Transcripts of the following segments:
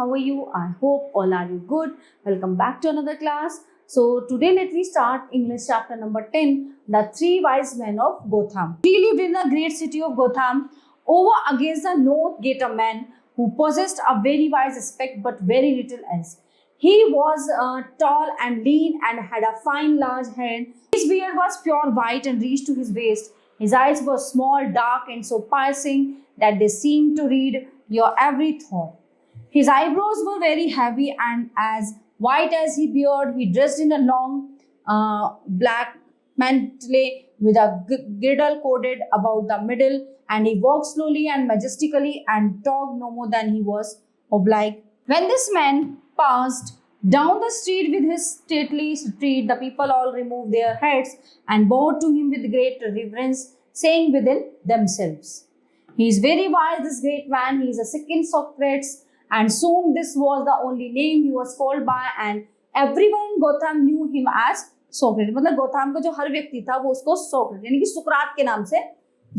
how are you? I hope all are you good. Welcome back to another class. So today let me start English chapter number 10, The Three Wise Men of Gotham. He lived in the great city of Gotham. Over against the north gate a man who possessed a very wise aspect but very little else. He was tall and lean and had a fine large head. His beard was pure white and reached to his waist. His eyes were small, dark and so piercing that they seemed to read your every thought. His eyebrows were very heavy and as white as his beard. He dressed in a long black mantle with a girdle corded about the middle, and he walked slowly and majestically and talked no more than he was obliged. When this man passed down the street with his stately tread, the people all removed their heads and bowed to him with great reverence, saying within themselves, "He is very wise, this great man. He is a second Socrates." And soon this was the only name he was called by, and everyone in Gotham knew him as Socrates. मतलब गोथाम का जो हर व्यक्ति था वो उसको सोक्रेट यानी कि सुकरात के नाम से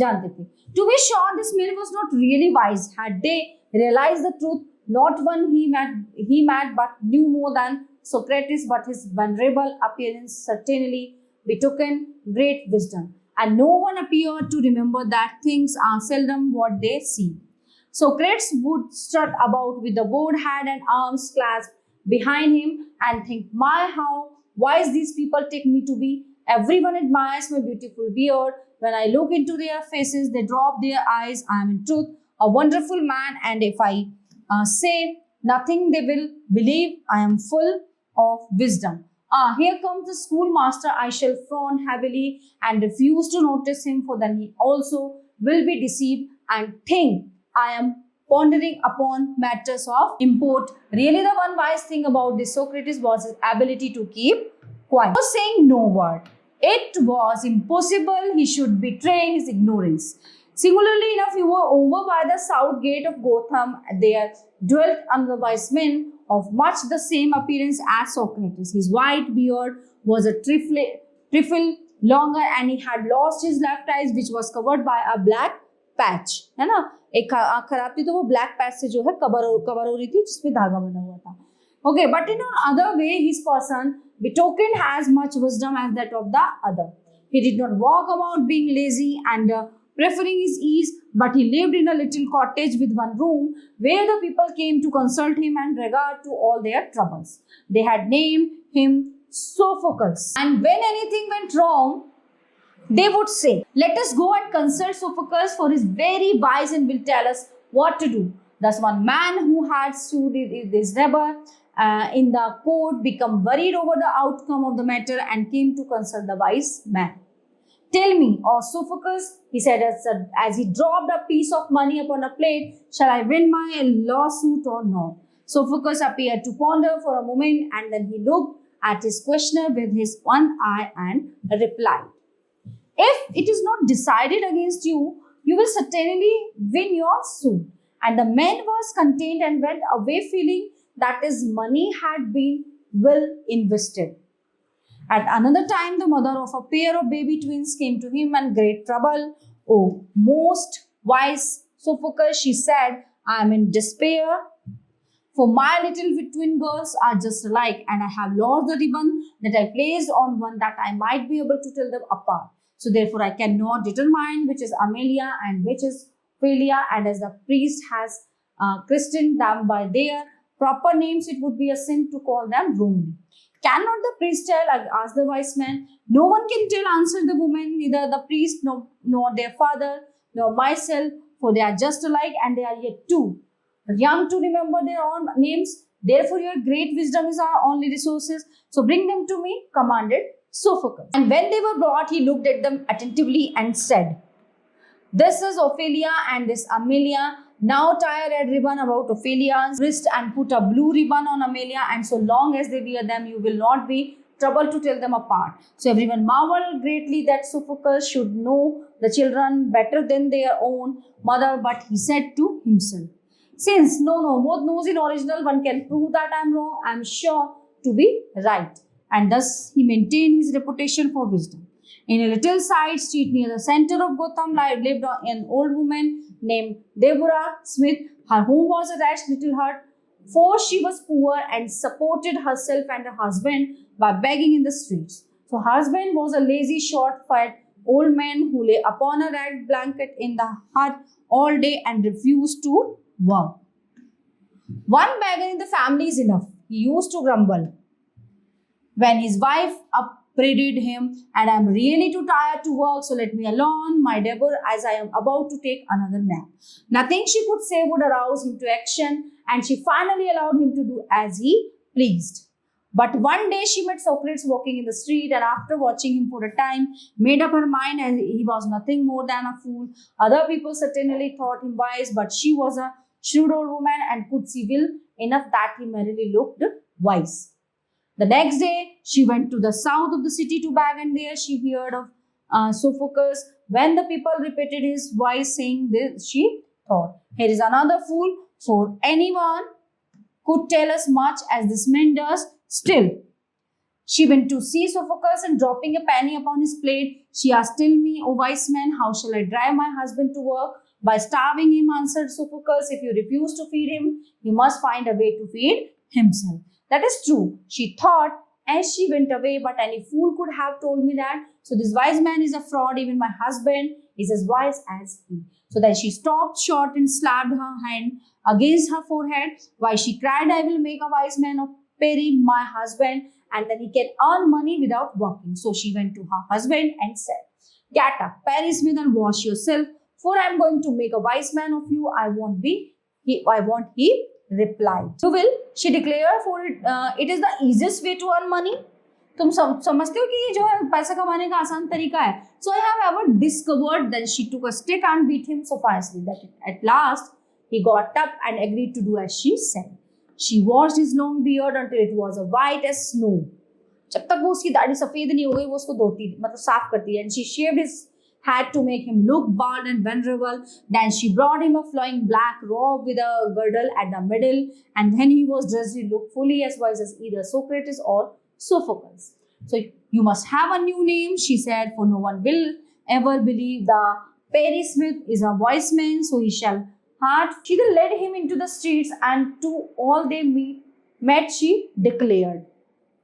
जानते थे. To be sure, this man was not really wise. Had they realized the truth, not one he met but knew more than Socrates, but his venerable appearance certainly betokened great wisdom, and no one appeared to remember that things are seldom what they seem. Socrates would strut about with the bowed head and arms clasped behind him and think, "My, how wise these people take me to be. Everyone admires my beautiful beard. When I look into their faces, they drop their eyes. I am in truth a wonderful man, and if I say nothing, they will believe I am full of wisdom. Here comes the schoolmaster. I shall frown heavily and refuse to notice him, for then he also will be deceived and think I am pondering upon matters of import." Really, the one wise thing about this Socrates was his ability to keep quiet. He was saying no word. It was impossible he should betray his ignorance. Similarly enough, you were over by the south gate of Gotham. There dwelt another wise man of much the same appearance as Socrates. His white beard was a trifle longer, and he had lost his left eye, which was covered by a black patch, है ना. एक आंख खराब थी तो वो black patch से जो है कवर हो रही थी, जिसमें धागा बना हुआ था. Okay, but in another way, his person betokened as much wisdom as that of the other. He did not walk about being lazy and preferring his ease, but he lived in a little cottage with one room where the people came to consult him and regard to all their troubles. They had named him Sophocles, and when anything went wrong, they would say, "Let us go and consult Sophocles, for he is very wise and will tell us what to do." Thus one man who had sued this neighbor in the court became worried over the outcome of the matter and came to consult the wise man. "Tell me, O Sophocles," he said as he dropped a piece of money upon a plate, "shall I win my lawsuit or not?" Sophocles appeared to ponder for a moment, and then he looked at his questioner with his one eye and replied, "If it is not decided against you, you will certainly win your suit." And the man was content and went away feeling that his money had been well invested. At another time, the mother of a pair of baby twins came to him in great trouble. "Oh, most wise Sophocles," she said, "I am in despair, for my little twin girls are just alike, and I have lost the ribbon that I placed on one that I might be able to tell them apart. So therefore I cannot determine which is Amelia and which is Ophelia, and as the priest has christened them by their proper names, it would be a sin to call them wrongly." "Cannot the priest tell?" asked the wise man. "No one can tell," answered the woman, "neither the priest nor their father nor myself, for they are just alike, and they are yet too young to remember their own names. Therefore your great wisdom is our only resources. So bring them to me," commanded Sophocles. And when they were brought, he looked at them attentively and said, "This is Ophelia and this Amelia. Now tie a red ribbon about Ophelia's wrist and put a blue ribbon on Amelia, and so long as they wear them, you will not be troubled to tell them apart." So everyone marveled greatly that Sophocles should know the children better than their own mother, but he said to himself, "Since no both knows in original, one can prove that I am wrong. I am sure to be right." And thus he maintained his reputation for wisdom. In a little side street near the center of Gotham lived an old woman named Deborah Smith. Her home was a rash little hut for she was poor and supported herself and her husband by begging in the streets. So husband was a lazy, short, fat old man who lay upon a rag blanket in the hut all day and refused to work. One beggar in the family is enough, he used to grumble when his wife upbraided him, and I'm really too tired to work, so let me alone, my dear, as I am about to take another nap. Nothing she could say would arouse him to action, and she finally allowed him to do as he pleased. But one day she met Socrates walking in the street, and after watching him for a time, made up her mind as he was nothing more than a fool. Other people certainly thought him wise, but she was a shrewd old woman and could see well enough that he merely looked wise. The next day, she went to the south of the city to beg, and there she heard of Sophocles. When the people repeated his wise saying this, she thought, here is another fool, for anyone could tell us much as this man does. Still, she went to see Sophocles, and dropping a penny upon his plate, she asked, tell me, O wise man, how shall I drive my husband to work? By starving him, answered Sophocles. If you refuse to feed him, he must find a way to feed himself. That is true, she thought as she went away, but any fool could have told me that. So this wise man is a fraud, even my husband is as wise as he. So then she stopped short and slapped her hand against her forehead, while she cried, I will make a wise man of Perry, my husband, and then he can earn money without working. So she went to her husband and said, get up, Perry Smith, and wash yourself, for I am going to make a wise man of you. I want he replied. You will, she declared, for it is the easiest way to earn money. तुम समझते हो कि ये जो है पैसा कमाने का आसान तरीका है. So I have ever discovered. Then she took a stick and beat him so fiercely that at last he got up and agreed to do as she said. She washed his long beard until it was as white as snow. जब तक वो उसकी दाढ़ी सफेद नहीं हो गई, वो उसको धोती मतलब साफ करती है. And she shaved his head to make him look bald and venerable. Then she brought him a flowing black robe with a girdle at the middle, and when he was dressed, he looked fully as wise as either Socrates or Sophocles. So you must have a new name, she said, for no one will ever believe the Perry Smith is a wise man, so he shall have. She then led him into the streets, and to all they met, she declared,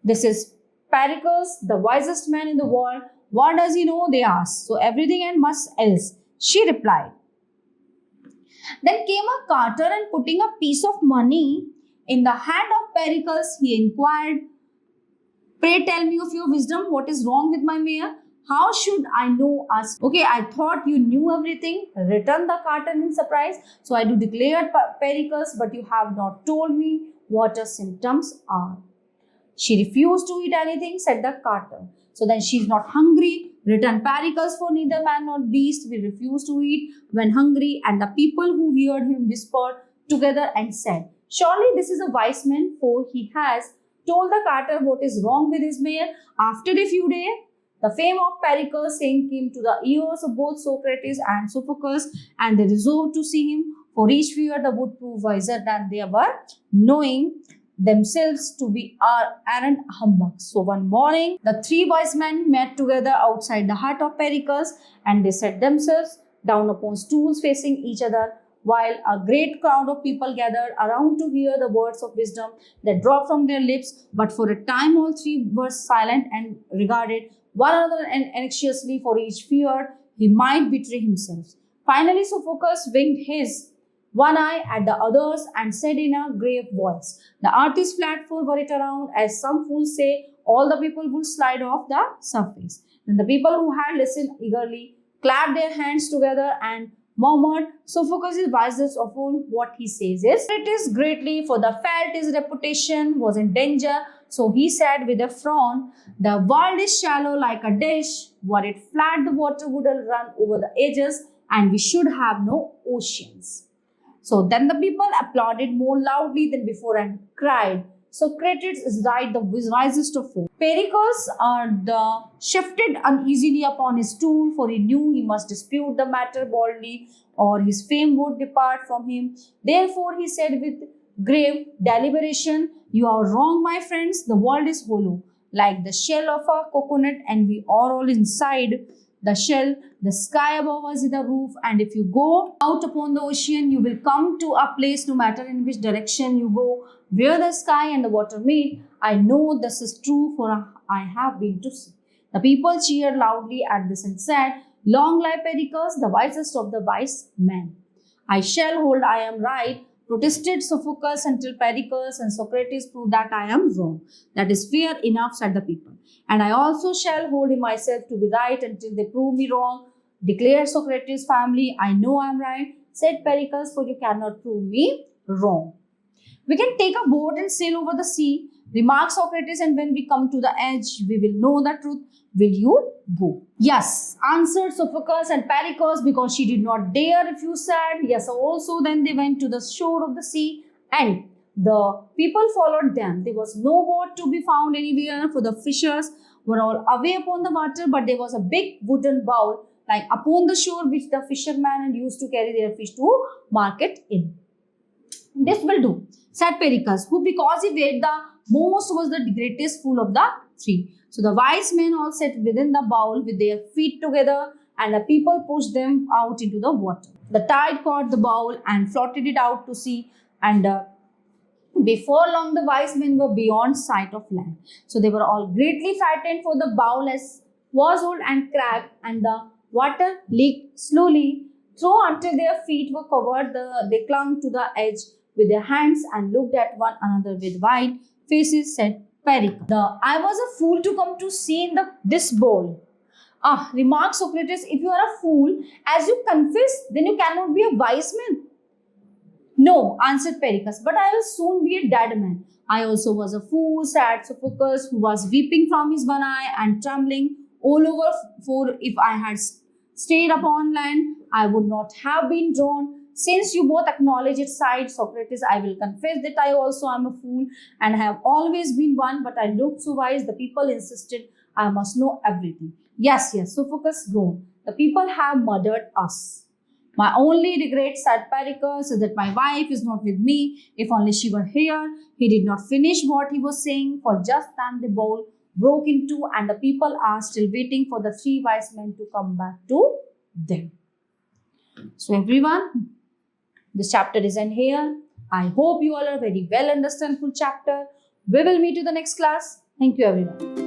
this is Pericles, the wisest man in the world. What does he know? They asked. So everything and much else, she replied. Then came a carter, and putting a piece of money in the hand of Pericles, he inquired, pray tell me of your wisdom, what is wrong with my mare? How should I know us? Okay, I thought you knew everything, returned the carter in surprise. So I do declare, Pericles, but you have not told me what her symptoms are. She refused to eat anything, said the carter. So then she is not hungry, returned Pericles, for neither man nor beast will refuse to eat when hungry. And the people who heard him whispered together and said, surely this is a wise man, for he has told the carter what is wrong with his mare. After a few days, the fame of Pericles saying came to the ears of both Socrates and Sophocles, and they resolved to see him, for each feared the would prove wiser than they were, knowing themselves to be arrant humbugs. So one morning, the three wise men met together outside the hut of Pericles, and they sat themselves down upon stools facing each other, while a great crowd of people gathered around to hear the words of wisdom that dropped from their lips. But for a time all three were silent and regarded one another anxiously, for each feared he might betray himself. Finally Sophocles winked his one eye at the others and said in a grave voice, the earth is flat, for were it around, as some fools say, all the people would slide off the surface. Then the people who had listened eagerly clapped their hands together and murmured, Sophocles is wisest of all. What he says is, it is greatly, for the felt his reputation was in danger. So he said with a frown, the world is shallow like a dish. Were it flat, the water would run over the edges, and we should have no oceans. So then the people applauded more loudly than before and cried, Socrates is right, the wisest of all. Pericles shifted uneasily upon his stool, for he knew he must dispute the matter boldly, or his fame would depart from him. Therefore he said with grave deliberation, you are wrong, my friends. The world is hollow, like the shell of a coconut, and we are all inside. the shell, the sky above us is the roof, and if you go out upon the ocean, you will come to a place no matter in which direction you go, where the sky and the water meet. I know this is true, for I have been to sea. The people cheered loudly at this and said, Long live Pericles, the wisest of the wise men. I shall hold I am right, protested Sophocles, until Pericles and Socrates prove that I am wrong. That is fair enough, said the people. And I also shall hold myself to be right until they prove me wrong, declared Socrates' family. I know I am right, said Pericles, for you cannot prove me wrong. We can take a boat and sail over the sea, remarked Socrates, and when we come to the edge, we will know the truth. Will you go? Yes, answered Sophocles and Pericles, because she did not dare refuse, said, Yes, also then they went to the shore of the sea, and the people followed them. There was no boat to be found anywhere, for the fishers were all away upon the water, but there was a big wooden bowl lying upon the shore, which the fishermen used to carry their fish to market in. This will do, said Pericles, who, because he weighed the most, was the greatest fool of the three. So the wise men all sat within the bowl with their feet together, and the people pushed them out into the water. The tide caught the bowl and floated it out to sea, and before long the wise men were beyond sight of land. So they were all greatly frightened, for the bowl was old and cracked, and the water leaked slowly through until their feet were covered. They clung to the edge with their hands and looked at one another with white faces, said Pericles. I was a fool to come to see in this bowl. Remarked Socrates, if you are a fool, as you confess, then you cannot be a wise man. No, answered Pericles, but I will soon be a dead man. I also was a fool, said Sophocles, who was weeping from his one eye and trembling all over, for if I had stayed upon land, I would not have been drawn. Since you both acknowledge it, sighed Socrates, I will confess that I also am a fool and have always been one, but I looked so wise, the people insisted I must know everything. Yes, Sophocles groaned. The people have murdered us. My only regret, said Pericles, is that my wife is not with me. If only she were here. He did not finish what he was saying, for just then the bowl broke in two, and the people are still waiting for the three wise men to come back to them. So everyone, this chapter is end here. I hope you all are very well understand full chapter. We will meet you the next class. Thank you everyone.